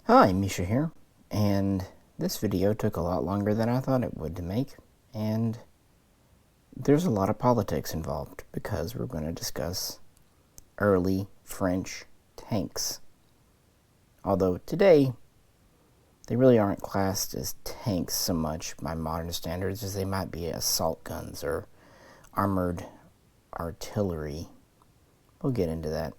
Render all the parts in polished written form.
Hi, Misha here, and this video took a lot longer than I thought it would to make, and there's a lot of politics involved because we're going to discuss early French tanks. Although today, they really aren't classed as tanks so much by modern standards as they might be assault guns or armored artillery. We'll get into that.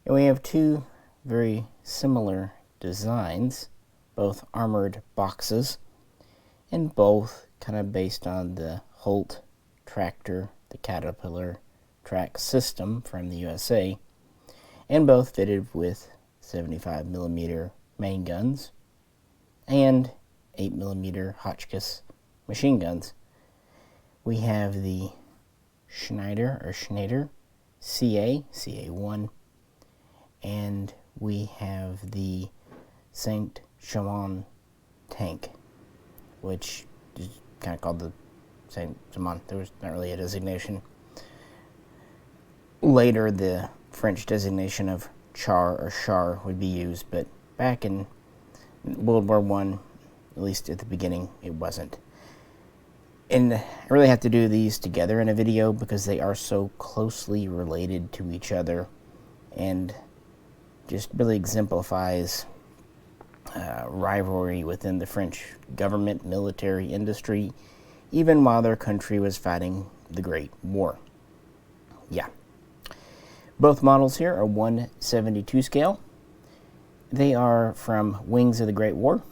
And we have two very similar designs, both armored boxes, and both kind of based on the Holt tractor, the Caterpillar track system from the USA, and both fitted with 75mm main guns and 8mm Hotchkiss machine guns. We have the Schneider CA1, and we have the Saint-Chamond tank, which is kind of called the Saint-Chamond. There was not really a designation. Later, the French designation of char or char would be used, but back in World War I, at least at the beginning, it wasn't. And I really have to do these together in a video because they are so closely related to each other, and just really exemplifies rivalry within the French government, military industry, even while their country was fighting the Great War. Yeah. Both models here are 1/72 scale. They are from Wings of the Great War,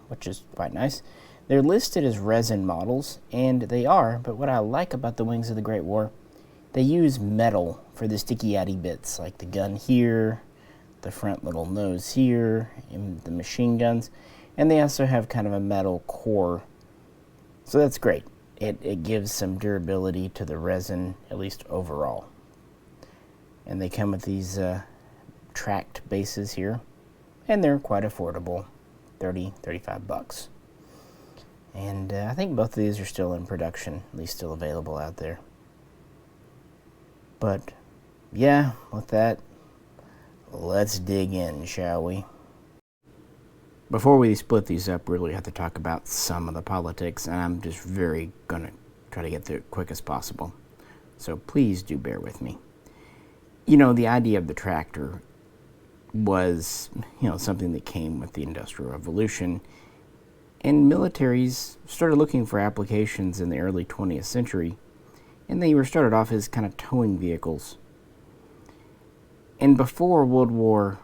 which is quite nice. They're listed as resin models, and they are, but what I like about the Wings of the Great War, they use metal for the sticky-addy bits, like the gun here, the front little nose here, and the machine guns, and they also have kind of a metal core, so that's great. It gives some durability to the resin, at least overall. And they come with these tracked bases here, and they're quite affordable, $35. And I think both of these are still in production, at least still available out there. But yeah, with that, let's dig in, shall we? Before we split these up, we really have to talk about some of the politics, and I'm just very going to try to get through it quick as possible. So please do bear with me. You know, the idea of the tractor was, something that came with the Industrial Revolution, and militaries started looking for applications in the early 20th century, and they were started off as kind of towing vehicles. And before World War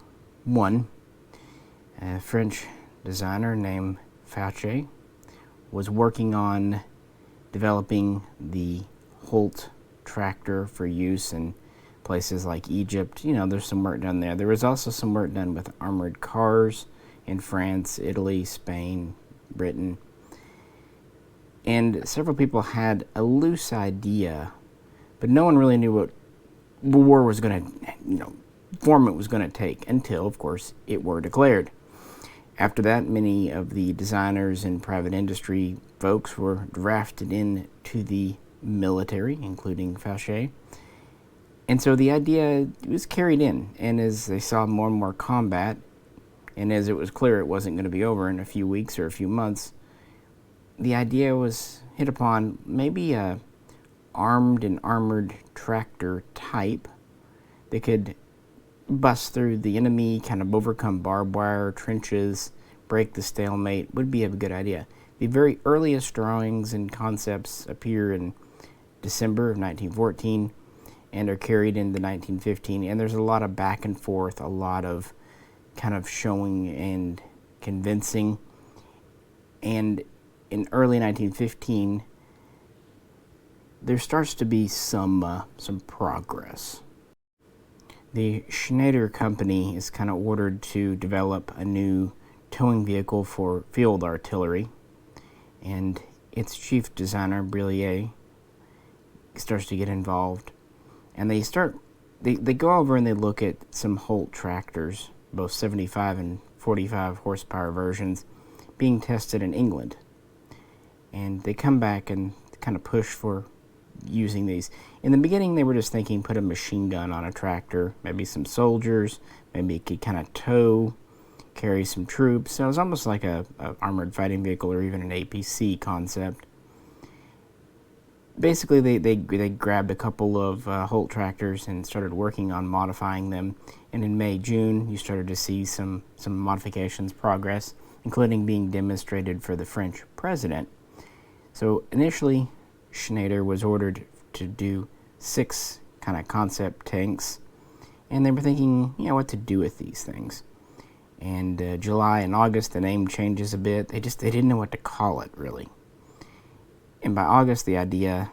I, a French designer named FAMH was working on developing the Holt tractor for use in places like Egypt. There's some work done there. There was also some work done with armored cars in France, Italy, Spain, Britain. And several people had a loose idea, but no one really knew what war was going to, form it was going to take until, of course, it were declared. After that, many of the designers and private industry folks were drafted into the military, including FAMH. And so the idea was carried in, and as they saw more and more combat, and as it was clear it wasn't going to be over in a few weeks or a few months, the idea was hit upon maybe a armed and armored tractor type that could bust through the enemy, kind of overcome barbed wire, trenches, break the stalemate, would be a good idea. The very earliest drawings and concepts appear in December of 1914 and are carried into 1915, and there's a lot of back and forth, a lot of kind of showing and convincing. And in early 1915, there starts to be some progress. The Schneider company is kind of ordered to develop a new towing vehicle for field artillery, and its chief designer, Brillier, starts to get involved. And they go over and they look at some Holt tractors, both 75 and 45 horsepower versions, being tested in England. And they come back and kind of push for using these. In the beginning, they were just thinking put a machine gun on a tractor, maybe some soldiers, maybe it could kind of tow, carry some troops. So it was almost like a armored fighting vehicle or even an APC concept. Basically, they grabbed a couple of Holt tractors and started working on modifying them. And in May, June, you started to see some modifications progress, including being demonstrated for the French president. So initially, Schneider was ordered to do 6 kind of concept tanks, and they were thinking, what to do with these things. And July and August, the name changes a bit. They didn't know what to call it, really. And by August, the idea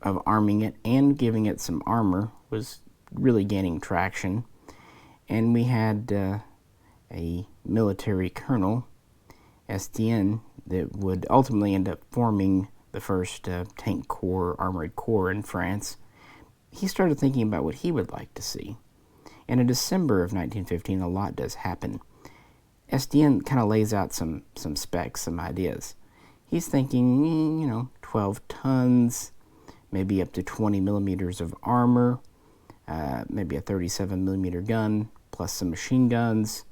of arming it and giving it some armor was really gaining traction. And we had a military colonel, Estienne, that would ultimately end up forming the first tank corps, armored corps in France. He started thinking about what he would like to see. And in December of 1915, a lot does happen. Estienne kind of lays out some specs, some ideas. He's thinking, 12 tons, maybe up to 20 millimeters of armor, maybe a 37 millimeter gun, plus some machine guns,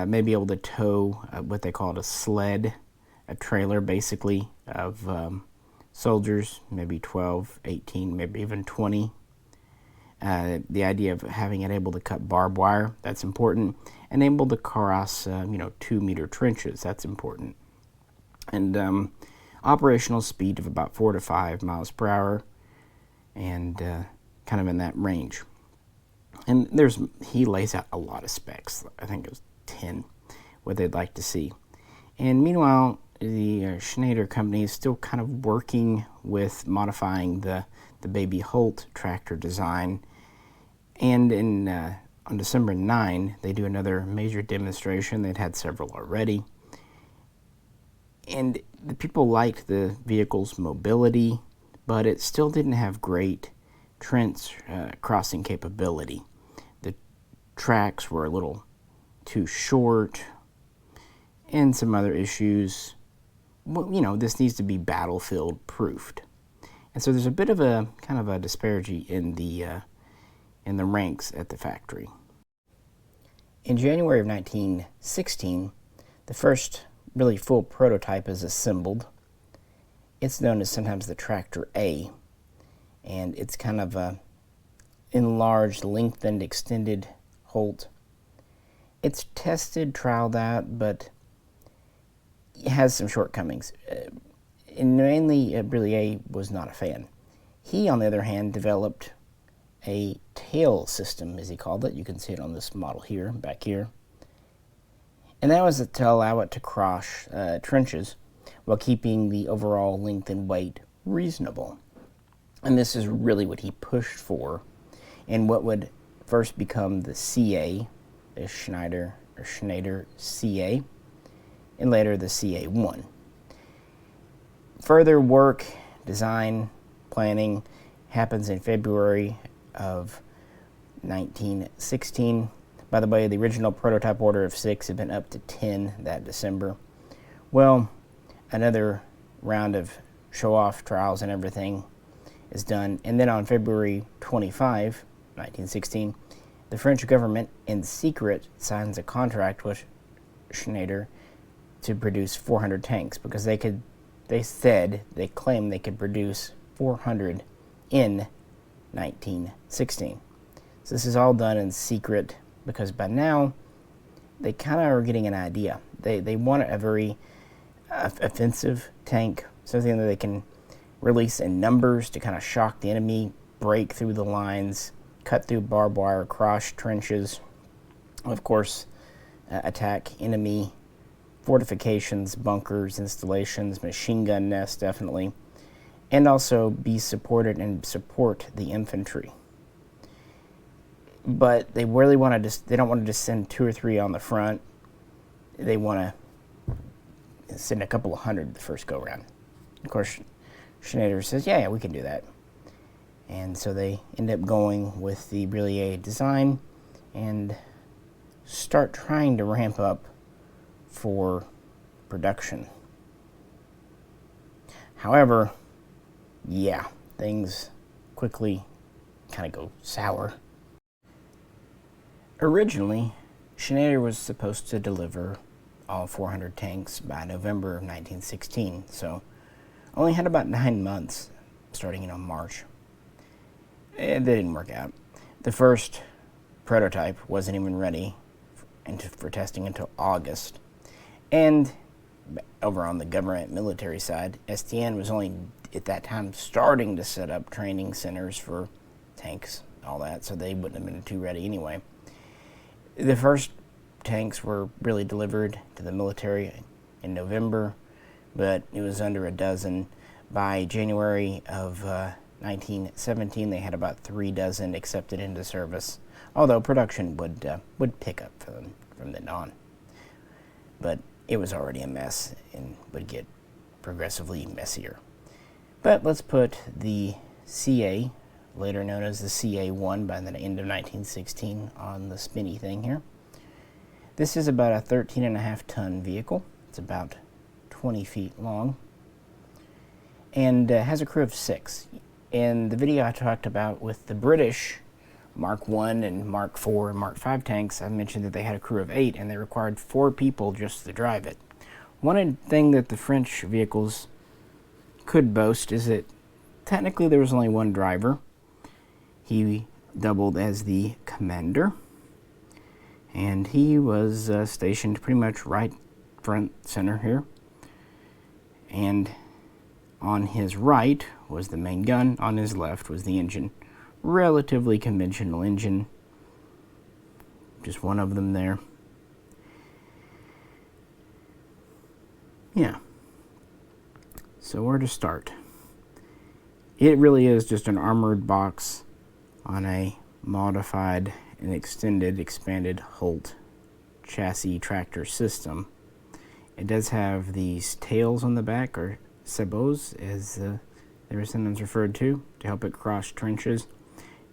maybe able to tow what they called a sled, a trailer basically of soldiers, maybe 12, 18, maybe even 20. The idea of having it able to cut barbed wire, that's important, and able to cross, 2-meter trenches, that's important. And operational speed of about 4 to 5 miles per hour, and kind of in that range. And he lays out a lot of specs. I think it was 10, what they'd like to see. And meanwhile, the Schneider company is still kind of working with modifying the Baby Holt tractor design. And on December 9, they do another major demonstration. They'd had several already. And the people liked the vehicle's mobility, but it still didn't have great trench crossing capability. The tracks were a little too short, and some other issues. Well, this needs to be battlefield proofed. And so there's a bit of a kind of a disparity in the ranks at the factory. In January of 1916, the first really full prototype is assembled. It's known as sometimes the Tractor A, and it's kind of a enlarged, lengthened, extended Holt. It's tested, trialed out, but it has some shortcomings. And mainly, Brillier was not a fan. He, on the other hand, developed a tail system, as he called it. You can see it on this model here, back here. And that was to allow it to cross trenches while keeping the overall length and weight reasonable. And this is really what he pushed for in what would first become the CA, the Schneider CA, and later the CA1. Further work, design, planning happens in February of 1916. By the way, the original prototype order of 6 had been up to 10 that December. Well, another round of show-off trials and everything is done. And then on February 25, 1916, the French government in secret signs a contract with Schneider to produce 400 tanks because they claimed they could produce 400 in 1916. So this is all done in secret because by now they kind of are getting an idea. They want a very offensive tank, something that they can release in numbers to kind of shock the enemy, break through the lines, cut through barbed wire, cross trenches, of course, attack enemy fortifications, bunkers, installations, machine gun nests, definitely, and also be supported and support the infantry. But they really want to they don't want to just send 2 or 3 on the front. They want to send a couple of hundred the first go round. Of course, Schneider says, yeah, we can do that. And so they end up going with the Brillier design and start trying to ramp up for production. However, yeah, things quickly kind of go sour. Originally, Schneider was supposed to deliver all 400 tanks by November of 1916, so only had about 9 months, starting in March. And they didn't work out. The first prototype wasn't even ready for testing until August. And over on the government military side, STN was only at that time starting to set up training centers for tanks, all that, so they wouldn't have been too ready anyway. The first tanks were really delivered to the military in November, but it was under a dozen. By January of 1917, they had about 3 dozen accepted into service, although production would pick up from then on. But it was already a mess and would get progressively messier. But let's put the CA, later known as the CA1 by the end of 1916, on the spinny thing here. This is about a 13.5 ton vehicle. It's about 20 feet long and has a crew of 6. In the video I talked about with the British Mark I and Mark IV and Mark V tanks, I mentioned that they had a crew of 8 and they required 4 people just to drive it. One thing that the French vehicles could boast is that technically there was only one driver. He doubled as the commander, and he was stationed pretty much right front center here. And on his right was the main gun, on his left was the engine. Relatively conventional engine, just one of them there. Yeah. So where to start? It really is just an armored box on a modified and expanded Holt chassis tractor system. It does have these tails on the back, or sabots as they were sometimes referred to help it cross trenches.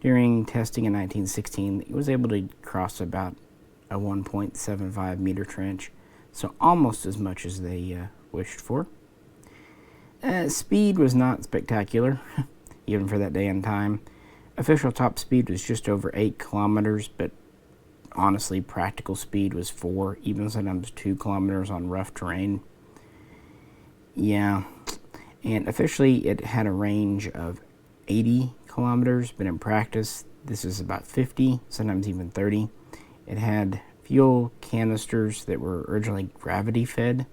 During testing in 1916, it was able to cross about a 1.75 meter trench, so almost as much as they wished for. Speed was not spectacular, even for that day and time. Official top speed was just over 8 kilometers, but honestly, practical speed was 4, even sometimes 2 kilometers on rough terrain. Yeah, and officially it had a range of 80 kilometers, but in practice this is about 50, sometimes even 30. It had fuel canisters that were originally gravity fed.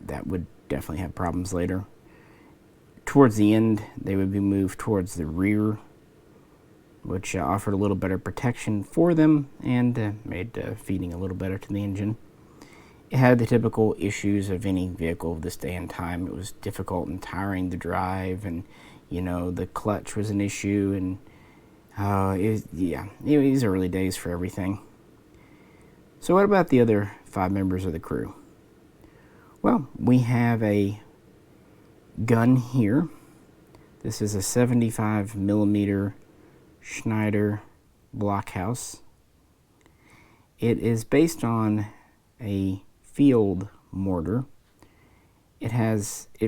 That would definitely have problems later. Towards the end, they would be moved towards the rear, which offered a little better protection for them and made feeding a little better to the engine. It had the typical issues of any vehicle of this day and time. It was difficult and tiring to drive, and the clutch was an issue, and these early days for everything. So what about the other 5 members of the crew? Well, we have a gun here. This is a 75 millimeter Schneider blockhouse. It is based on a field mortar. It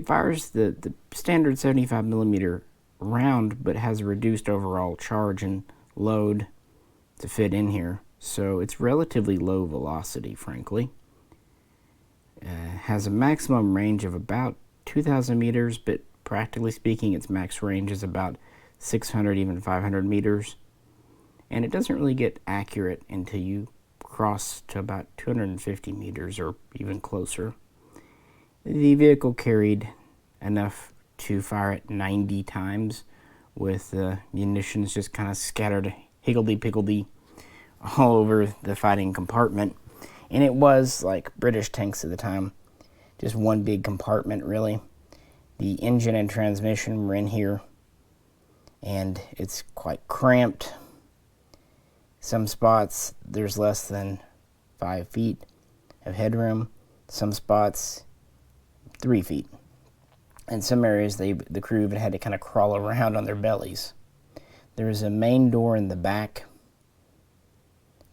fires the standard 75 millimeter round, but has a reduced overall charge and load to fit in here. So it's relatively low velocity, frankly. Has a maximum range of about 2,000 meters, but practically speaking, its max range is about 600, even 500 meters. And it doesn't really get accurate until you cross to about 250 meters or even closer. The vehicle carried enough to fire it 90 times with munitions just kind of scattered higgledy-piggledy all over the fighting compartment. And it was like British tanks at the time, just one big compartment really. The engine and transmission were in here, and it's quite cramped. Some spots there's less than 5 feet of headroom. Some spots 3 feet. In some areas the crew even had to kind of crawl around on their bellies. There is a main door in the back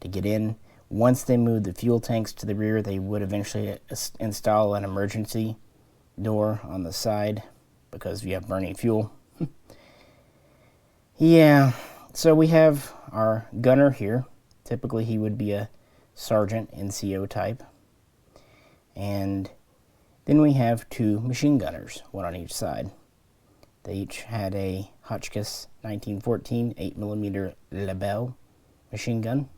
to get in. Once they moved the fuel tanks to the rear, they would eventually install an emergency door on the side because you have burning fuel. Yeah, so we have our gunner here. Typically he would be a sergeant NCO type. And then we have 2 machine gunners, one on each side. They each had a Hotchkiss 1914 8mm Lebel machine gun.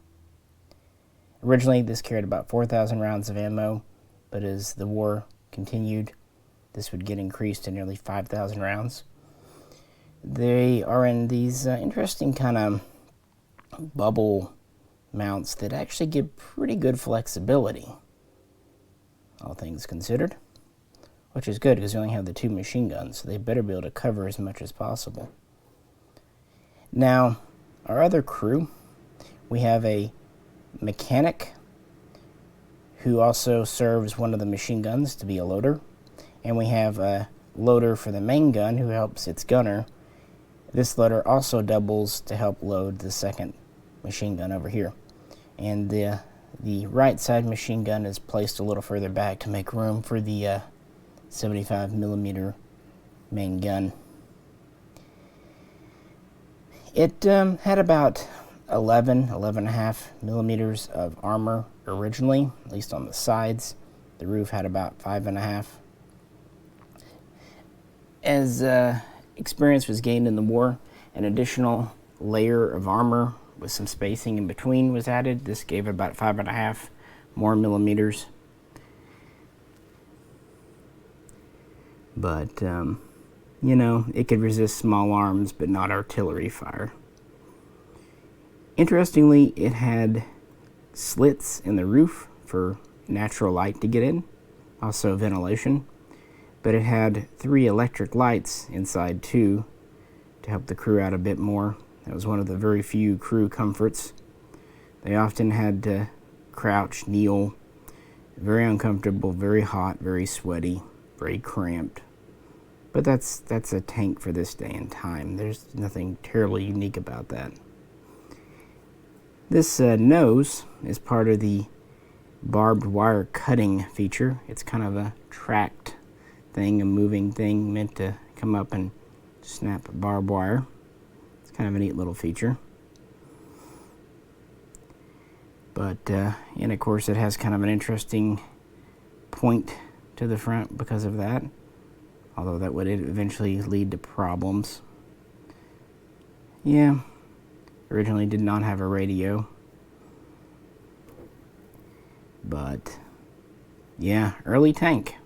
Originally, this carried about 4,000 rounds of ammo, but as the war continued, this would get increased to nearly 5,000 rounds. They are in these interesting kind of bubble mounts that actually give pretty good flexibility, all things considered, which is good because we only have the 2 machine guns, so they better be able to cover as much as possible. Now, our other crew, we have a mechanic who also serves one of the machine guns to be a loader, and we have a loader for the main gun who helps its gunner. This loader also doubles to help load the second machine gun over here, and the right side machine gun is placed a little further back to make room for the 75mm main gun. It had about 11.5 millimeters of armor originally, at least on the sides. The roof had about 5.5. As experience was gained in the war, an additional layer of armor with some spacing in between was added. This gave about 5.5 more millimeters. But, you know, it could resist small arms, but not artillery fire. Interestingly, it had slits in the roof for natural light to get in, also ventilation, but it had 3 electric lights inside too to help the crew out a bit more. That was one of the very few crew comforts. They often had to crouch, kneel, very uncomfortable, very hot, very sweaty, very cramped. But that's a tank for this day and time. There's nothing terribly unique about that. This nose is part of the barbed wire cutting feature. It's kind of a tracked thing, a moving thing meant to come up and snap barbed wire. It's kind of a neat little feature. But, and of course it has kind of an interesting point to the front because of that, although that would eventually lead to problems. Yeah, originally did not have a radio. But, yeah, early tank.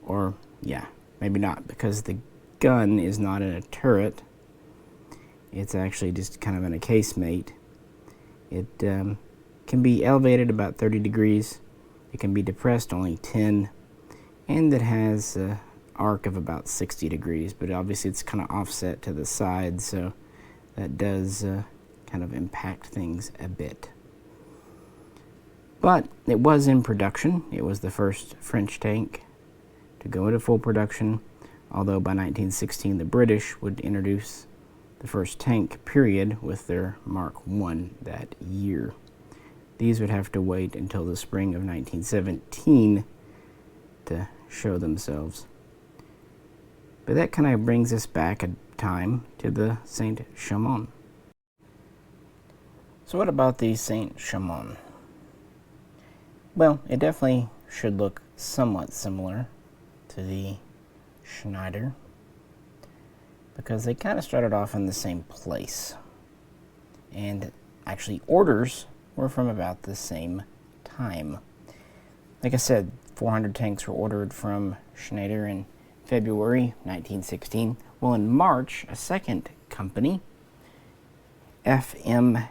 Or, yeah, maybe not, because the gun is not in a turret. It's actually just kind of in a casemate. It can be elevated about 30 degrees. It can be depressed only 10. And it has an arc of about 60 degrees, but obviously it's kind of offset to the side, so that does kind of impact things a bit. But it was in production. It was the first French tank to go into full production, although by 1916 the British would introduce the first tank, period, with their Mark I that year. These would have to wait until the spring of 1917 to show themselves. But that kind of brings us back a time to the Saint-Chamond. So what about the Saint-Chamond? Well, it definitely should look somewhat similar to the Schneider, because they kind of started off in the same place. And actually orders were from about the same time. Like I said, 400 tanks were ordered from Schneider in February 1916. Well, in March, a second company, FAMH,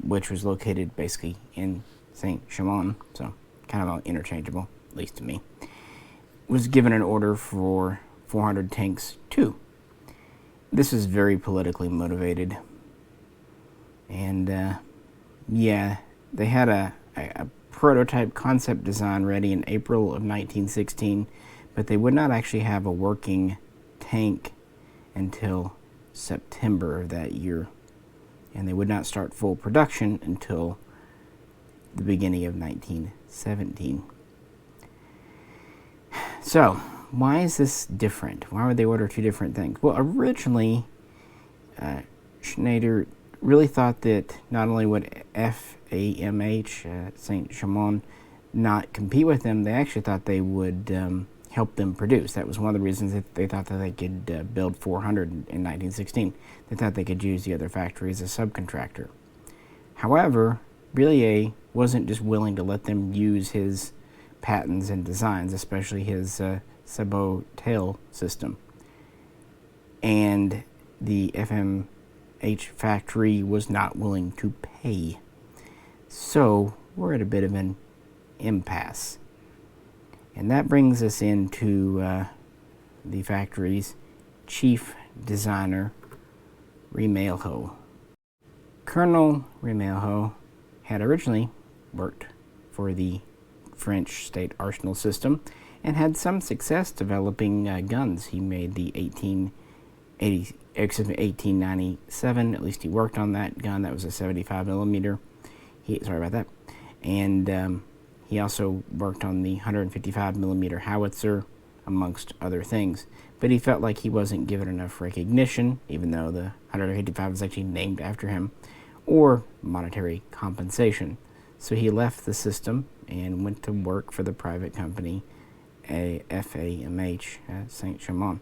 which was located basically in Saint-Chamond, so kind of interchangeable, at least to me, was given an order for 400 tanks too. This is very politically motivated. And yeah, they had a prototype concept design ready in April of 1916, but they would not actually have a working tank until September of that year. And they would not start full production until the beginning of 1917. So, why is this different? Why would they order 2 different things? Well, originally, Schneider really thought that not only would FAMH, Saint-Chamond, not compete with them, they actually thought they would help them produce. That was one of the reasons that they thought that they could build 400 in 1916. They thought they could use the other factory as a subcontractor. However, Brillier wasn't just willing to let them use his patents and designs, especially his sabot tail system. And the FAMH factory was not willing to pay. So we're at a bit of an impasse. And that brings us into the factory's chief designer, Mishaco. Colonel Mishaco had originally worked for the French state arsenal system and had some success developing guns. He made the 1897, at least he worked on that gun. That was a 75 millimeter. Sorry about that. And he also worked on the 155 millimeter howitzer, amongst other things. But he felt like he wasn't given enough recognition, even though the 155 was actually named after him, or monetary compensation. So he left the system and went to work for the private company, FAMH, Saint-Chamond.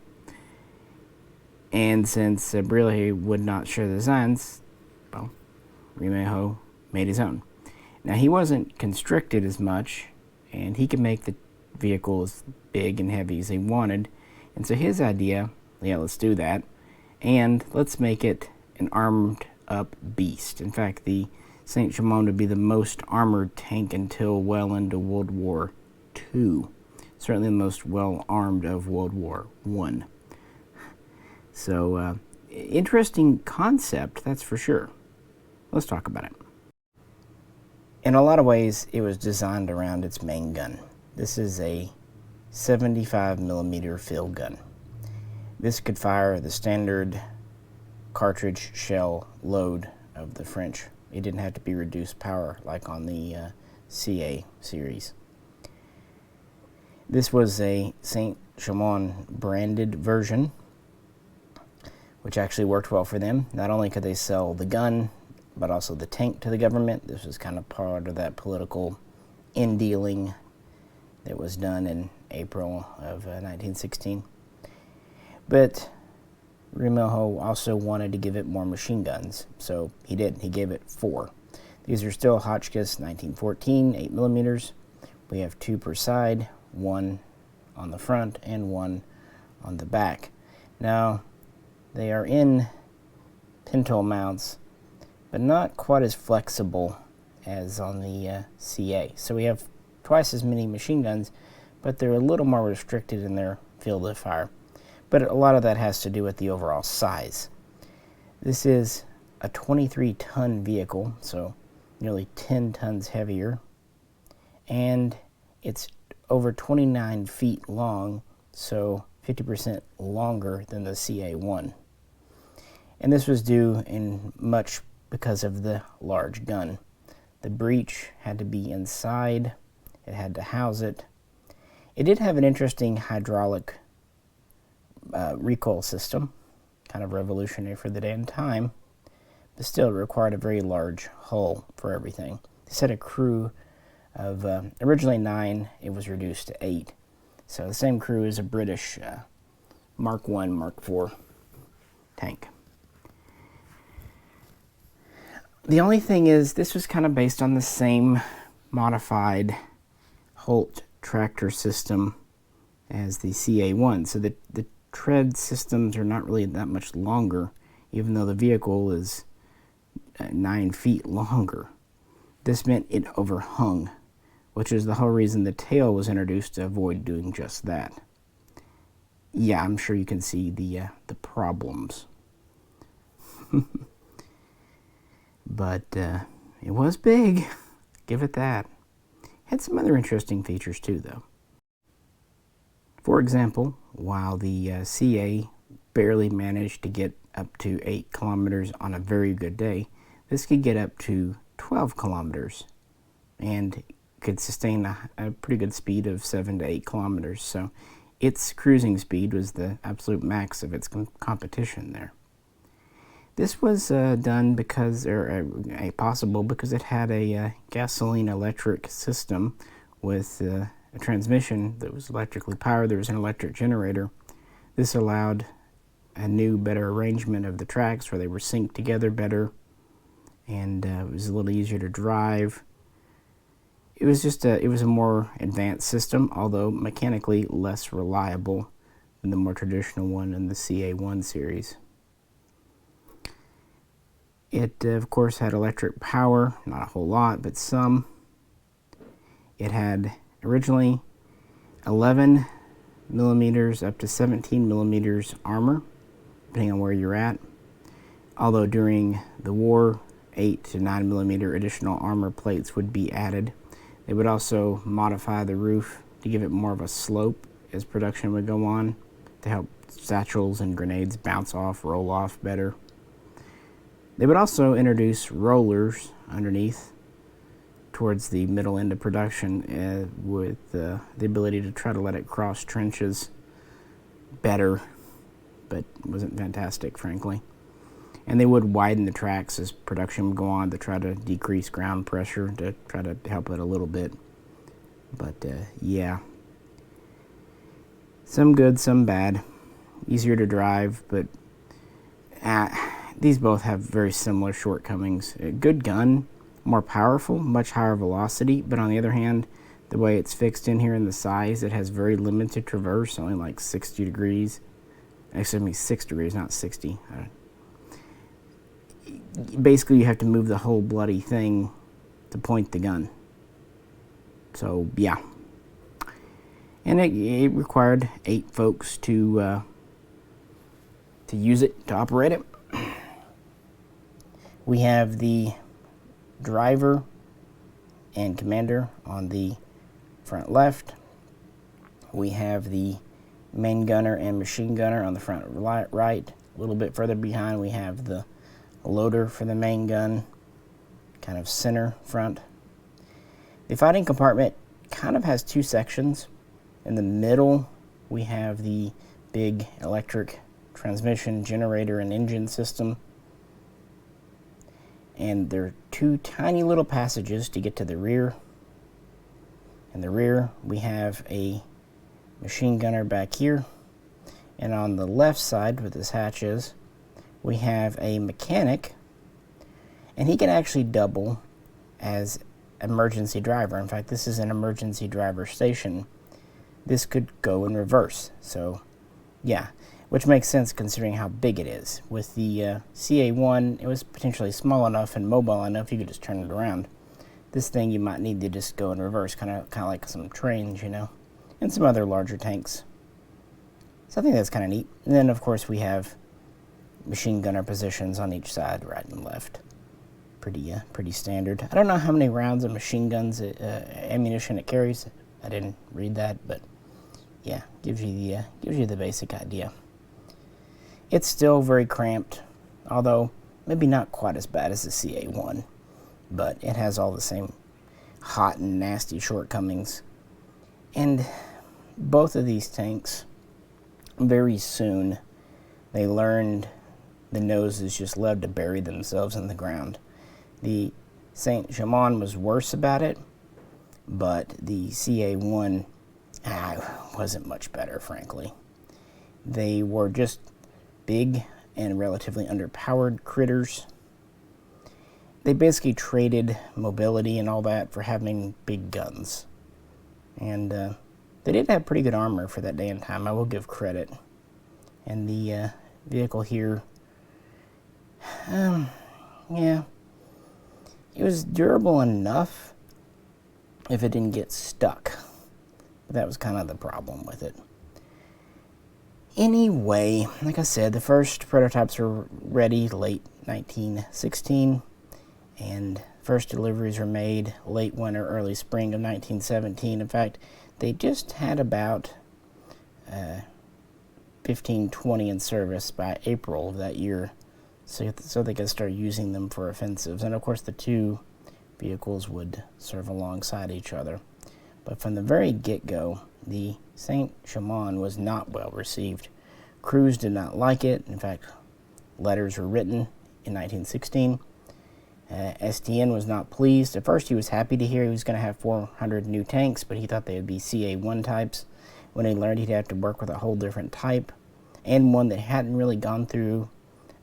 And since Brillier would not share the designs, well, Mishaco made his own. Now, he wasn't constricted as much, and he could make the vehicle as big and heavy as he wanted. And so his idea, yeah, let's do that, and let's make it an armed-up beast. In fact, the Saint-Chamond would be the most armored tank until well into World War II. Certainly the most well-armed of World War I. So, interesting concept, that's for sure. Let's talk about it. In a lot of ways, it was designed around its main gun. This is a 75 millimeter field gun. This could fire the standard cartridge shell load of the French. It didn't have to be reduced power like on the CA series. This was a Saint-Chamond branded version, which actually worked well for them. Not only could they sell the gun, but also the tank to the government. This was kind of part of that political in-dealing that was done in April of 1916. But Mishaco also wanted to give it more machine guns, so he did. He gave it 4. These are still Hotchkiss 1914 8 millimeters. We have 2 per side, 1 on the front and 1 on the back. Now, they are in pintle mounts, but not quite as flexible as on the CA. So we have twice as many machine guns, but they're a little more restricted in their field of fire. But a lot of that has to do with the overall size. This is a 23-ton vehicle, so nearly 10 tons heavier, and it's over 29 feet long, so 50% longer than the CA1. And this was due in much because of the large gun. The breech had to be inside, it had to house it. It did have an interesting hydraulic recoil system, kind of revolutionary for the day and time, but still it required a very large hull for everything. They had a crew of originally 9, it was reduced to 8. So the same crew as a British Mark I, Mark IV tank. The only thing is, this was kind of based on the same modified Holt tractor system as the CA1. So the tread systems are not really that much longer, even though the vehicle is 9 feet longer. This meant it overhung, which is the whole reason the tail was introduced, to avoid doing just that. Yeah, I'm sure you can see the problems. But it was big, give it that. Had some other interesting features too, though. For example, while the CA barely managed to get up to 8 kilometers on a very good day, this could get up to 12 kilometers and could sustain a pretty good speed of 7 to 8 kilometers. So its cruising speed was the absolute max of its competition there. This was done because, or possible because it had a gasoline electric system with a transmission that was electrically powered. There was an electric generator. This allowed a new, better arrangement of the tracks where they were synced together better, and it was a little easier to drive. It was just it was a more advanced system, although mechanically less reliable than the more traditional one in the CA1 series. It, of course, had electric power, not a whole lot, but some. It had originally 11 millimeters up to 17 millimeters armor, depending on where you're at. Although during the war, 8 to 9 millimeter additional armor plates would be added. They would also modify the roof to give it more of a slope as production would go on, to help satchels and grenades bounce off, roll off better. They would also introduce rollers underneath towards the middle end of production with the ability to try to let it cross trenches better, but wasn't fantastic, frankly. And they would widen the tracks as production would go on to try to decrease ground pressure, to try to help it a little bit. But yeah, some good, some bad. Easier to drive, but these both have very similar shortcomings. A good gun, more powerful, much higher velocity, but on the other hand, the way it's fixed in here in the size, it has very limited traverse, only like 60 degrees. Excuse me, 6 degrees, not 60. Basically, you have to move the whole bloody thing to point the gun. So, yeah. And it required 8 folks to use it, to operate it. We have the driver and commander on the front left. We have the main gunner and machine gunner on the front right. A little bit further behind, we have the loader for the main gun, kind of center front. The fighting compartment kind of has 2 sections. In the middle, we have the big electric transmission, generator, and engine system. And there are 2 tiny little passages to get to the rear. In the rear, we have a machine gunner back here. And on the left side, where this hatch is, we have a mechanic. And he can actually double as emergency driver. In fact, this is an emergency driver station. This could go in reverse. So, yeah. Which makes sense considering how big it is. With the CA1, it was potentially small enough and mobile enough you could just turn it around. This thing you might need to just go in reverse, kind of like some trains, you know, and some other larger tanks. So I think that's kind of neat. And then, of course, we have machine gunner positions on each side, right and left. Pretty standard. I don't know how many rounds of machine guns ammunition it carries. I didn't read that, but yeah, gives you the basic idea. It's still very cramped, although maybe not quite as bad as the CA1, but it has all the same hot and nasty shortcomings. And both of these tanks, very soon, they learned the noses just love to bury themselves in the ground. The Saint-Chamond was worse about it, but the CA1 wasn't much better, frankly. They were just big and relatively underpowered critters. They basically traded mobility and all that for having big guns. And they did have pretty good armor for that day and time, I will give credit. And the vehicle here, yeah, it was durable enough if it didn't get stuck. But that was kind of the problem with it. Anyway, like I said, the first prototypes were ready late 1916, and first deliveries were made late winter, early spring of 1917. In fact, they just had about 15, 20 in service by April of that year, so they could start using them for offensives. And of course, the 2 vehicles would serve alongside each other. But from the very get-go, the Saint-Chamond was not well received. Crews did not like it. In fact, letters were written in 1916. STN was not pleased. At first, he was happy to hear he was going to have 400 new tanks, but he thought they would be CA1 types. When he learned he'd have to work with a whole different type, and one that hadn't really gone through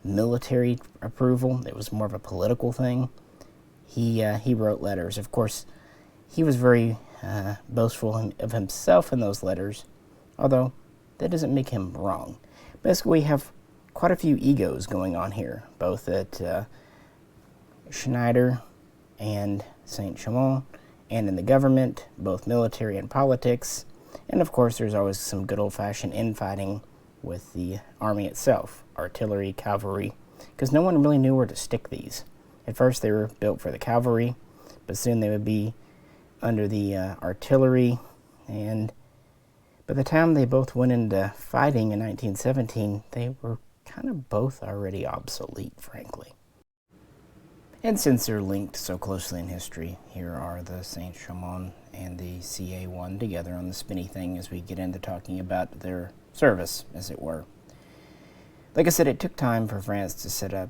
military approval, it was more of a political thing, he wrote letters. Of course, he was very boastful of himself in those letters, although that doesn't make him wrong. Basically, we have quite a few egos going on here, both at Schneider and Saint-Chamond, and in the government, both military and politics. And of course, there's always some good old-fashioned infighting with the army itself, artillery, cavalry, because no one really knew where to stick these. At first, they were built for the cavalry, but soon they would be under the artillery, and by the time they both went into fighting in 1917, they were kind of both already obsolete, frankly. And since they're linked so closely in history, here are the Saint-Chamond and the CA1 together on the spinny thing as we get into talking about their service, as it were. Like I said, it took time for France to set up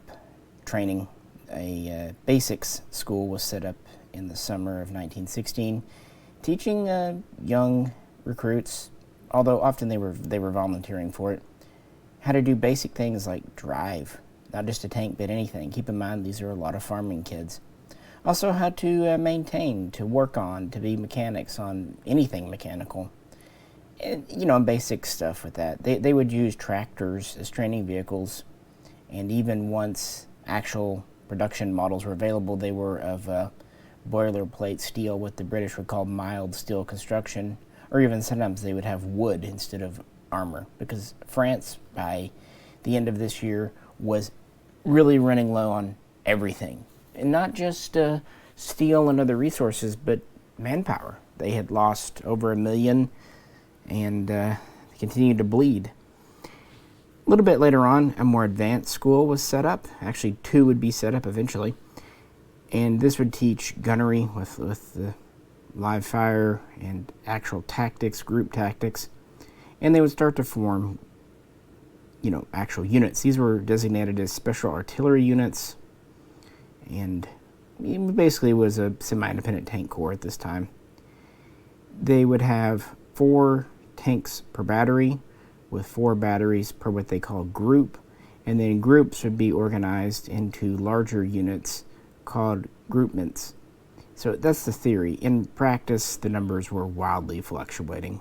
training. A basics school was set up in the summer of 1916, teaching young recruits, although often they were volunteering for it, how to do basic things like drive. Not just a tank, but anything. Keep in mind, these are a lot of farming kids. Also, how to maintain, to work on, to be mechanics on anything mechanical. And, basic stuff with that. They would use tractors as training vehicles, and even once actual production models were available, they were of boilerplate steel, what the British would call mild steel construction, or even sometimes they would have wood instead of armor, because France, by the end of this year, was really running low on everything. And not just steel and other resources, but manpower. They had lost over 1 million and they continued to bleed. A little bit later on, a more advanced school was set up. Actually, 2 would be set up eventually. And this would teach gunnery with the live fire and actual tactics, group tactics. And they would start to form actual units. These were designated as special artillery units, and it basically was a semi-independent tank corps at this time. They would have 4 tanks per battery, with 4 batteries per what they call group, and then groups would be organized into larger units called groupments. So that's the theory. In practice, the numbers were wildly fluctuating,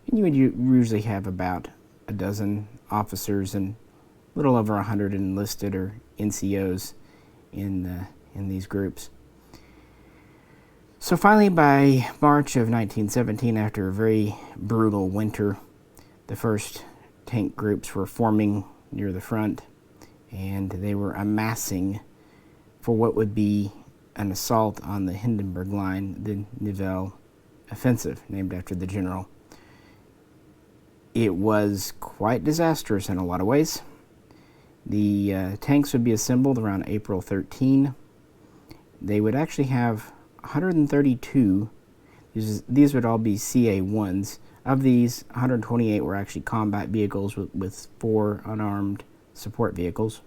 and you would usually have about a dozen officers and a little over 100 enlisted or NCOs in these groups. So finally, by March of 1917, after a very brutal winter, the first tank groups were forming near the front, and they were amassing for what would be an assault on the Hindenburg Line, the Nivelle offensive, named after the general. It was quite disastrous in a lot of ways. The tanks would be assembled around April 13. They would actually have 132. These would all be CA1s. Of these, 128 were actually combat vehicles with 4 unarmed support vehicles.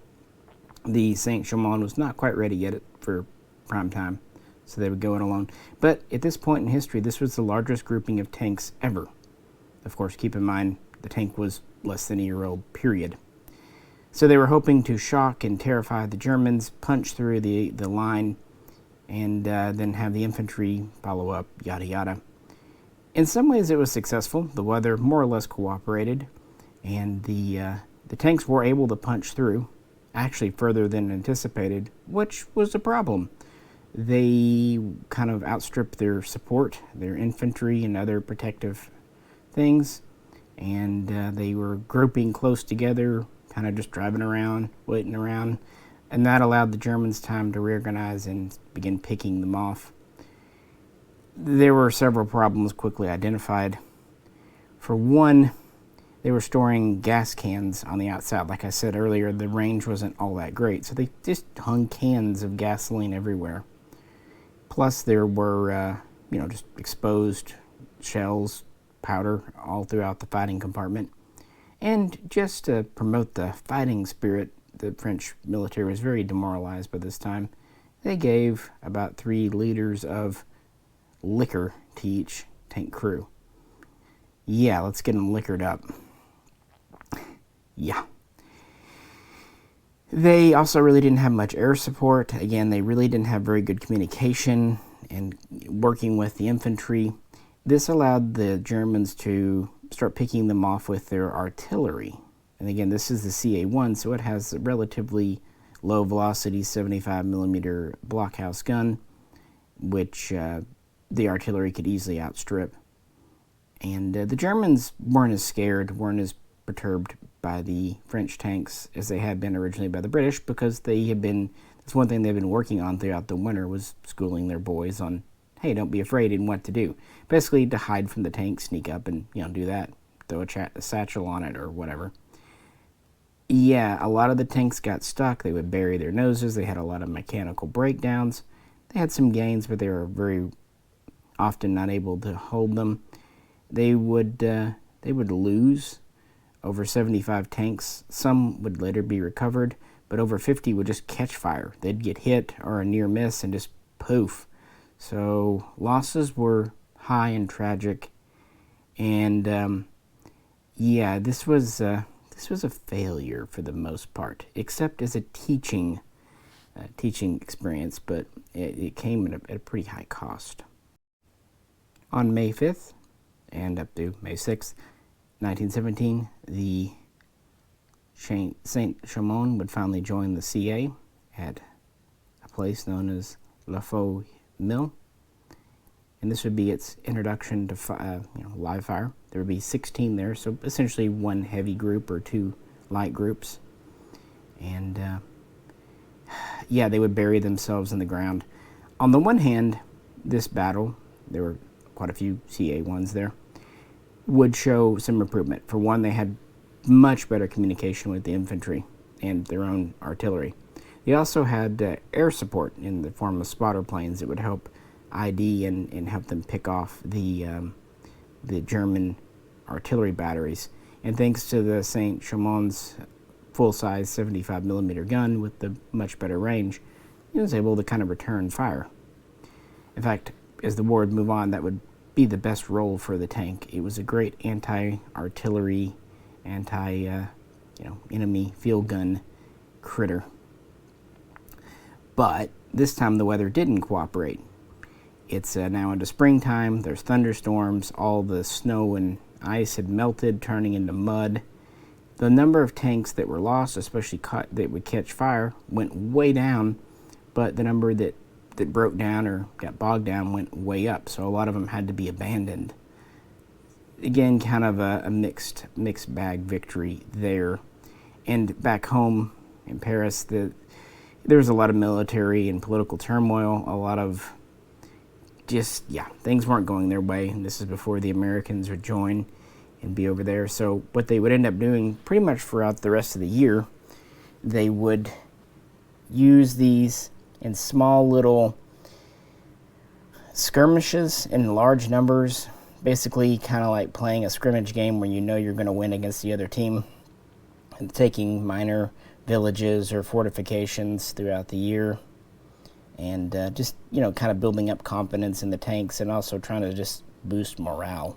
The Saint-Chamond was not quite ready yet for prime time, so they would go it alone. But at this point in history, this was the largest grouping of tanks ever. Of course, keep in mind, the tank was less than a year old, period. So they were hoping to shock and terrify the Germans, punch through the line, and then have the infantry follow up, yada yada. In some ways it was successful. The weather more or less cooperated, and the tanks were able to punch through, actually further than anticipated, which was a problem. They kind of outstripped their support, their infantry and other protective things, and they were grouping close together, kind of just driving around, waiting around, and that allowed the Germans time to reorganize and begin picking them off. There were several problems quickly identified. For one, they were storing gas cans on the outside. Like I said earlier, the range wasn't all that great, so they just hung cans of gasoline everywhere. Plus, there were, just exposed shells, powder, all throughout the fighting compartment. And just to promote the fighting spirit, the French military was very demoralized by this time. They gave about 3 liters of liquor to each tank crew. Yeah, let's get them liquored up. Yeah. They also really didn't have much air support. Again, they really didn't have very good communication and working with the infantry. This allowed the Germans to start picking them off with their artillery. And again, this is the CA1, so it has a relatively low velocity 75 millimeter blockhouse gun, which the artillery could easily outstrip. And the Germans weren't as scared, weren't as perturbed by the French tanks as they had been originally by the British, because that's one thing they've been working on throughout the winter, was schooling their boys on, hey, don't be afraid and what to do. Basically to hide from the tank, sneak up and, do that, throw a satchel on it or whatever. Yeah, a lot of the tanks got stuck. They would bury their noses. They had a lot of mechanical breakdowns. They had some gains, but they were very often not able to hold them. They would lose over 75 tanks. Some would later be recovered, but over 50 would just catch fire. They'd get hit or a near miss and just poof. So losses were high and tragic. And yeah, this was a failure for the most part, except as a teaching experience, but it came at a pretty high cost. On May 5th and up to May 6th, 1917, the Saint-Chamond would finally join the CA at a place known as La Faux Mill, and this would be its introduction to live fire. There would be 16 there, so essentially one heavy group or 2 light groups, and yeah, they would bury themselves in the ground. On the one hand, this battle, there were quite a few CA1s there, would show some improvement. For one, they had much better communication with the infantry and their own artillery. They also had air support in the form of spotter planes that would help ID and help them pick off the German artillery batteries. And thanks to the Saint-Chamond's full-size 75 millimeter gun with the much better range, it was able to kind of return fire. In fact, as the war would move on, that would be the best role for the tank. It was a great anti-artillery, enemy field gun critter. But this time the weather didn't cooperate. It's now into springtime, there's thunderstorms, all the snow and ice had melted, turning into mud. The number of tanks that were lost, especially that would catch fire, went way down, but the number that broke down or got bogged down went way up, so a lot of them had to be abandoned. Again, kind of a mixed bag victory there. And back home in Paris, there was a lot of military and political turmoil, a lot of things weren't going their way, and this is before the Americans would join and be over there. So what they would end up doing pretty much throughout the rest of the year, they would use these in small little skirmishes in large numbers, basically kind of like playing a scrimmage game where you know you're going to win against the other team, and taking minor villages or fortifications throughout the year, and just kind of building up confidence in the tanks and also trying to just boost morale.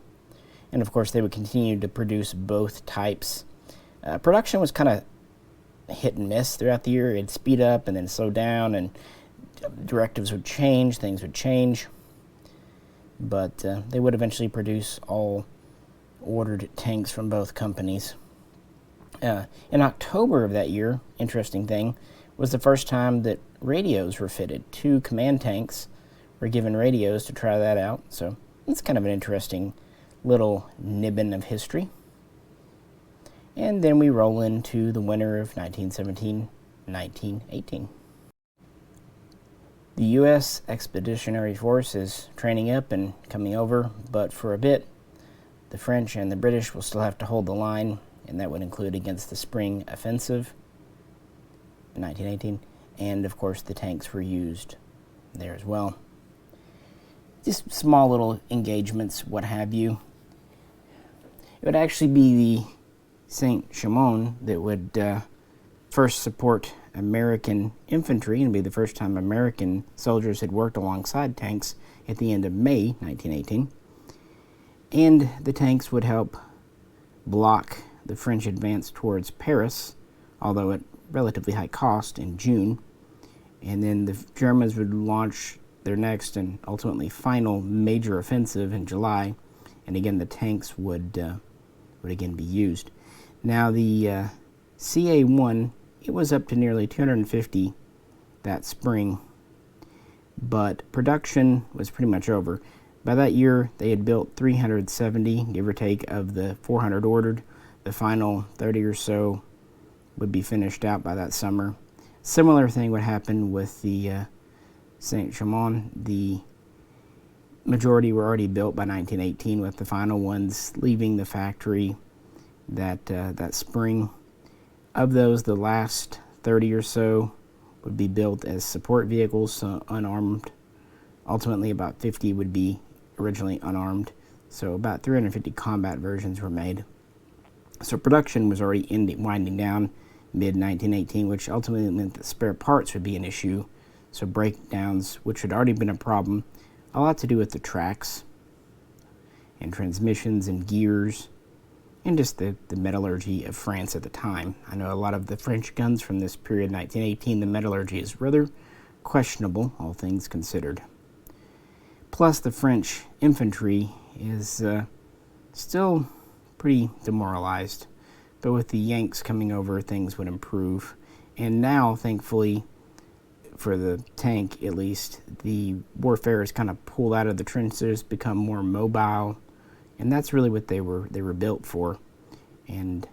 And of course they would continue to produce both types. Production was kind of hit and miss throughout the year. It'd speed up and then slow down, and directives would change, things would change, but they would eventually produce all ordered tanks from both companies. In October of that year, interesting thing, was the first time that radios were fitted. 2 command tanks were given radios to try that out, so it's kind of an interesting little nibbin of history. And then we roll into the winter of 1917-1918. The U.S. Expeditionary Force is training up and coming over, but for a bit, the French and the British will still have to hold the line, and that would include against the spring offensive in 1918, and of course the tanks were used there as well. Just small little engagements, what have you. It would actually be the Saint-Chamond that would first support American infantry and be the first time American soldiers had worked alongside tanks at the end of May 1918. And the tanks would help block the French advance towards Paris, although at relatively high cost, in June. And then the Germans would launch their next and ultimately final major offensive in July, and again the tanks would again be used. Now the CA1, it was up to nearly 250 that spring, but production was pretty much over. By that year, they had built 370, give or take, of the 400 ordered. The final 30 or so would be finished out by that summer. Similar thing would happen with the Saint-Chamond. The majority were already built by 1918, with the final ones leaving the factory that spring. Of those, the last 30 or so would be built as support vehicles, so unarmed. Ultimately, about 50 would be originally unarmed, so about 350 combat versions were made. So production was already winding down mid-1918, which ultimately meant that spare parts would be an issue. So breakdowns, which had already been a problem, a lot to do with the tracks and transmissions and gears, and just the metallurgy of France at the time. I know a lot of the French guns from this period, 1918, the metallurgy is rather questionable, all things considered. Plus, the French infantry is still pretty demoralized. But with the Yanks coming over, things would improve. And now, thankfully, for the tank at least, the warfare is kind of pulled out of the trenches, become more mobile. And that's really what they were built for. And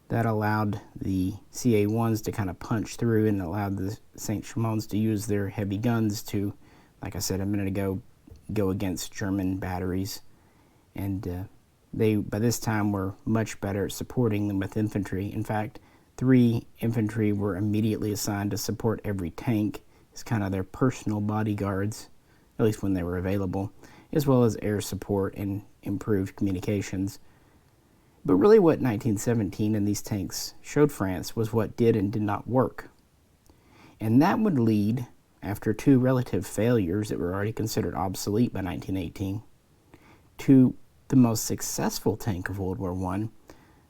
that allowed the CA1s to kind of punch through, and allowed the Saint-Chamonds to use their heavy guns to, like I said a minute ago, go against German batteries. And they, by this time, were much better at supporting them with infantry. In fact, 3 infantry were immediately assigned to support every tank as kind of their personal bodyguards, at least when they were available, as well as air support and improved communications. But really what 1917 and these tanks showed France was what did and did not work. And that would lead, after 2 relative failures that were already considered obsolete by 1918, to the most successful tank of World War I,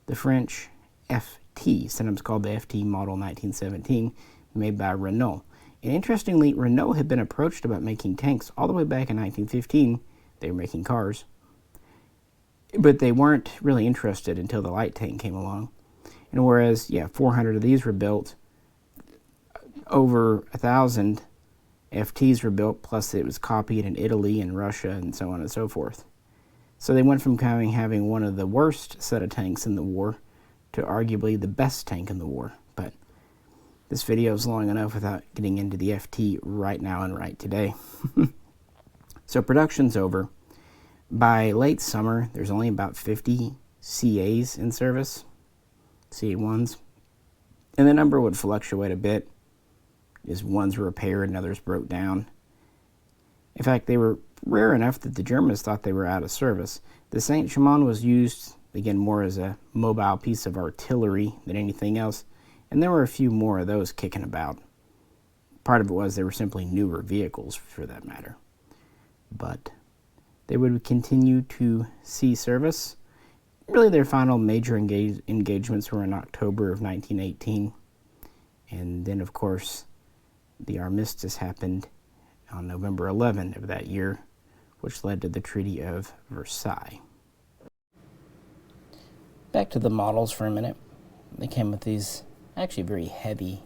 the French FT, sometimes called the FT Model 1917, made by Renault. And interestingly, Renault had been approached about making tanks all the way back in 1915. They were making cars. But they weren't really interested until the light tank came along. And whereas, 400 of these were built, over 1,000 FTs were built, plus it was copied in Italy and Russia and so on and so forth. So they went from having one of the worst set of tanks in the war to arguably the best tank in the war. But this video is long enough without getting into the FT right now and right today. So production's over. By late summer, there's only about 50 CAs in service, CA1s, and the number would fluctuate a bit as ones were repaired and others broke down. In fact, they were rare enough that the Germans thought they were out of service. The Saint-Chamond was used, again, more as a mobile piece of artillery than anything else, and there were a few more of those kicking about. Part of it was they were simply newer vehicles, for that matter. But they would continue to see service. Really, their final major engagements were in October of 1918. And then, of course, the armistice happened on November 11 of that year, which led to the Treaty of Versailles. Back to the models for a minute. They came with these actually very heavy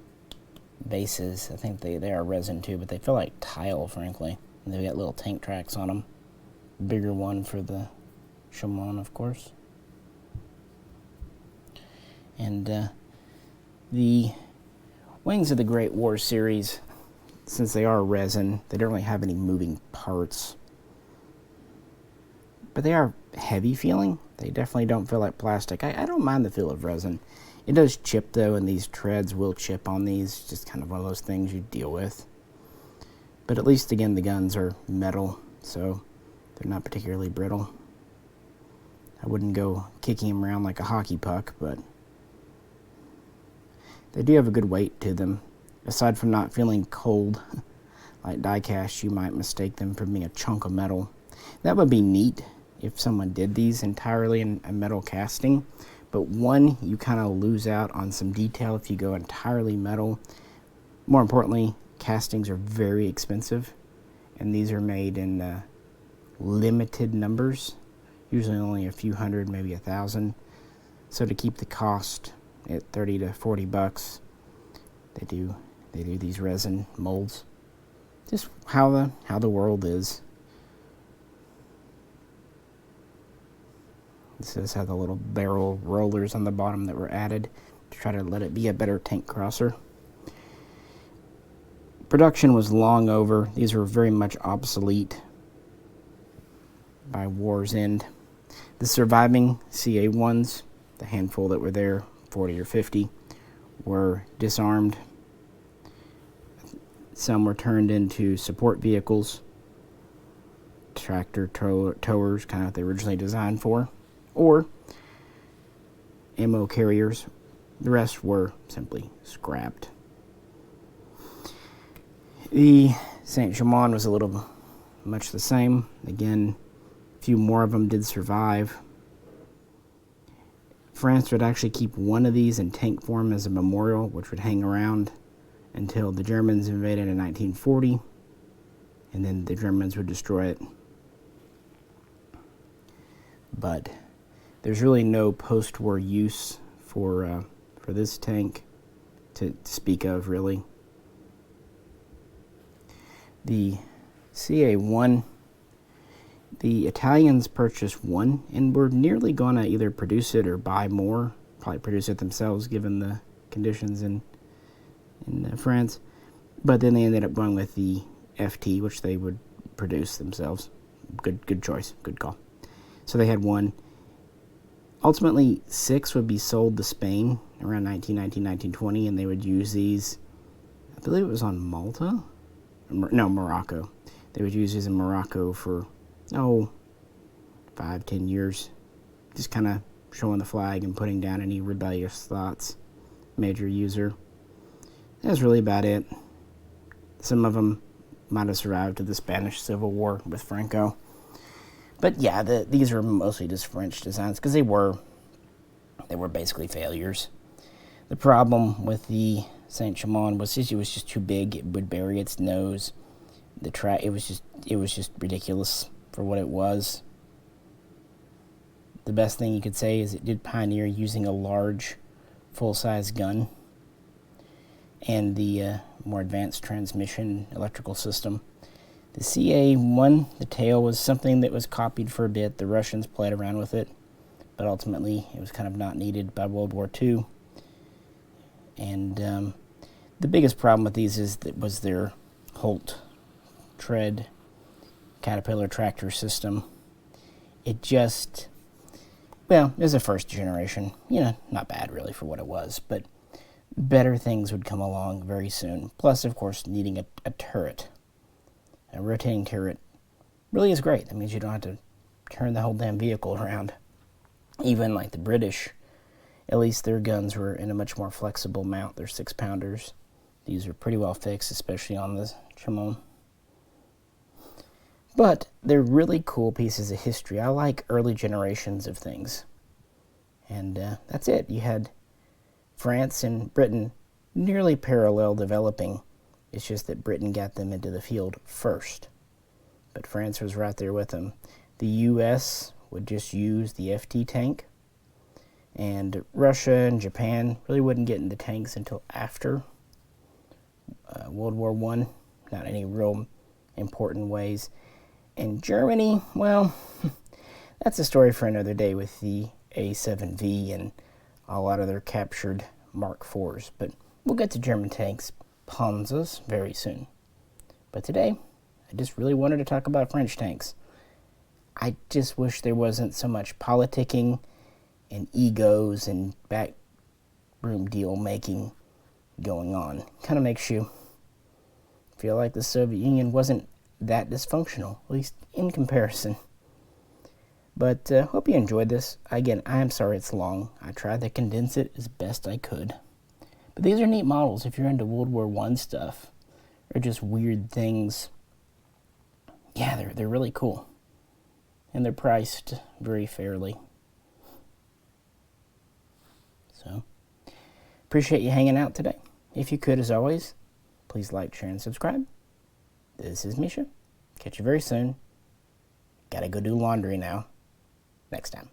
bases. I think they are resin too, but they feel like tile, frankly. And they've got little tank tracks on them. Bigger one for the Chamond, of course. And the wings of the Great War series, since they are resin, they don't really have any moving parts. But they are heavy feeling. They definitely don't feel like plastic. I don't mind the feel of resin. It does chip, though, and these treads will chip on these. Just kind of one of those things you deal with. But at least, again, the guns are metal, so they're not particularly brittle. I wouldn't go kicking them around like a hockey puck, but They do have a good weight to them. Aside from not feeling cold, like die cast, you might mistake them for being a chunk of metal. That would be neat if someone did these entirely in a metal casting, but one, you kind of lose out on some detail if you go entirely metal. More importantly, castings are very expensive, and these are made in limited numbers, usually only a few hundred, maybe 1,000. So to keep the cost at 30 to 40 bucks, they do these resin molds. Just how the world is. This is how the little barrel rollers on the bottom that were added to try to let it be a better tank crosser. Production was long over. These were very much obsolete by war's end. The surviving CA1s, the handful that were there, 40 or 50, were disarmed. Some were turned into support vehicles, tractor towers, kind of what they were originally designed for, or ammo carriers. The rest were simply scrapped. The Saint-Chamond was a little much the same. Again, a few more of them did survive. France would actually keep one of these in tank form as a memorial, which would hang around until the Germans invaded in 1940, and then the Germans would destroy it. But there's really no post-war use for this tank to speak of, really. The CA1, the Italians purchased one, and were nearly going to either produce it or buy more, probably produce it themselves given the conditions in France. But then they ended up going with the FT, which they would produce themselves. Good choice, good call. So they had one. Ultimately, 6 would be sold to Spain around 1919, 1920, and they would use these, I believe it was on Malta? No, Morocco. They would use these in Morocco for, 5-10 years. Just kind of showing the flag and putting down any rebellious thoughts. Major user. That's really about it. Some of them might have survived to the Spanish Civil War with Franco. But yeah, these are mostly just French designs because they were basically failures. The problem with the Saint-Chamond was it was just too big. It would bury its nose. It was just ridiculous for what it was. The best thing you could say is it did pioneer using a large, full-size gun and the more advanced transmission electrical system. The CA1, the tail, was something that was copied for a bit. The Russians played around with it, but ultimately it was kind of not needed by World War II. And the biggest problem with these was their Holt tread Caterpillar tractor system. It just, it was a first generation. Not bad really for what it was, but better things would come along very soon. Plus, of course, needing a turret. A rotating turret really is great. That means you don't have to turn the whole damn vehicle around. Even like the British, at least their guns were in a much more flexible mount. They're 6-pounders. These are pretty well fixed, especially on the Chamond. But they're really cool pieces of history. I like early generations of things. And that's it. You had France and Britain nearly parallel developing. It's just that Britain got them into the field first. But France was right there with them. The U.S. would just use the FT tank. And Russia and Japan really wouldn't get into tanks until after World War I. Not any real important ways. And Germany, well, that's a story for another day with the A7V and a lot of their captured Mark IVs. But we'll get to German tanks, Panzers, very soon. But today, I just really wanted to talk about French tanks. I just wish there wasn't so much politicking and egos and backroom deal making going on. Kind of makes you feel like the Soviet Union wasn't that dysfunctional, at least in comparison. But hope you enjoyed this. Again, I am sorry it's long. I tried to condense it as best I could. But these are neat models if you're into World War I stuff, or just weird things. Yeah, they're really cool. And they're priced very fairly. So, appreciate you hanging out today. If you could, as always, please like, share, and subscribe. This is Misha. Catch you very soon. Gotta go do laundry now. Next time.